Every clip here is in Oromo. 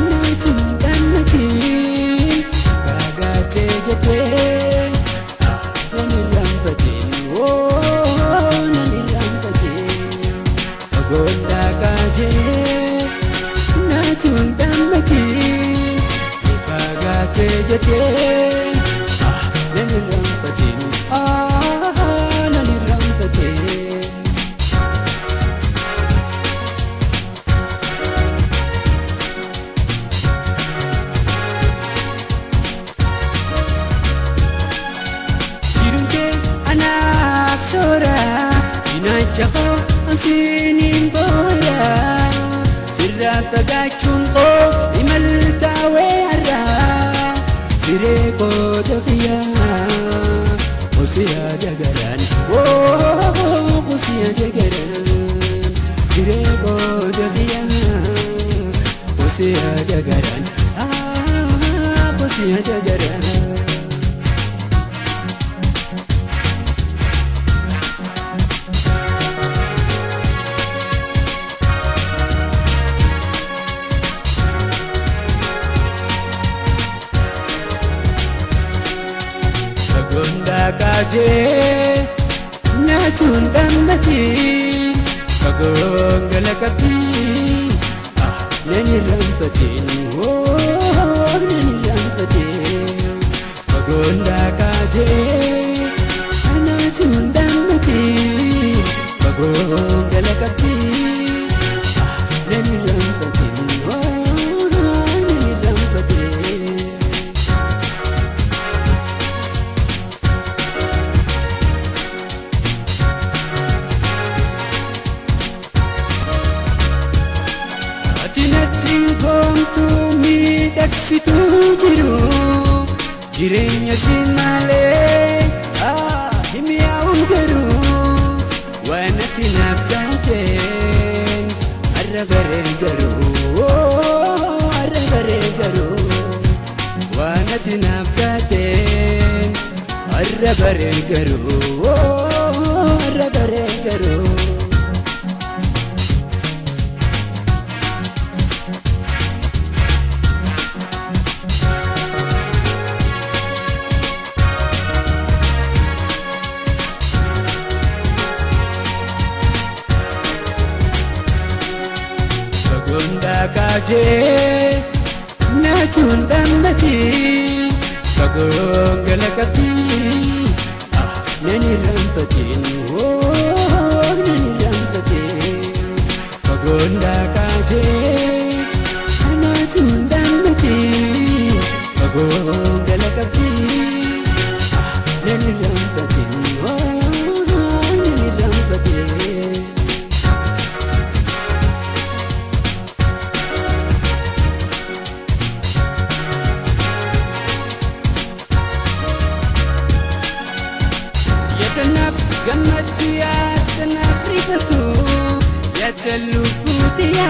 Natun damati bagate jete nani rampati nani rampati fagonda kaje Natun damati bagate jete nani rampati nani rampati Sora inajako ansinin boya sirra fagachun ko imalta wera direko dafiya kusiya dagaran kusiya dagaran direko dafiya kusiya dagaran kusiya dagaran Gonda kaje Natun damati Kagongala kapi Nani rampatin Nani rampatin Gonda kaje Natun damati Kagongala kapi Nani rampatin Nani rampatin Gomtu miidhagsitu jiru jireenya siin malee himiyaa'uun garuu waan ati naaf taateen har'a baree garuu waan ati naaf taateen har'a baree garuu Gonda kaje Natun damati Kagongala kapi Nani rampatin Nani rampatin Gonda kaje Natun damati Kagongala kapi Nani rampatin Nani rampatin Yatanaf gamatiya yatanaf rifatu yatalufutiya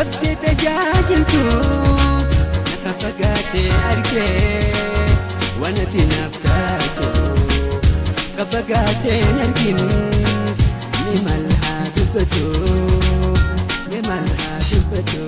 abdi tajajiltu nakafagate arge wanati naftatu kafagate nargin nimalha dubatu nimalha dubatu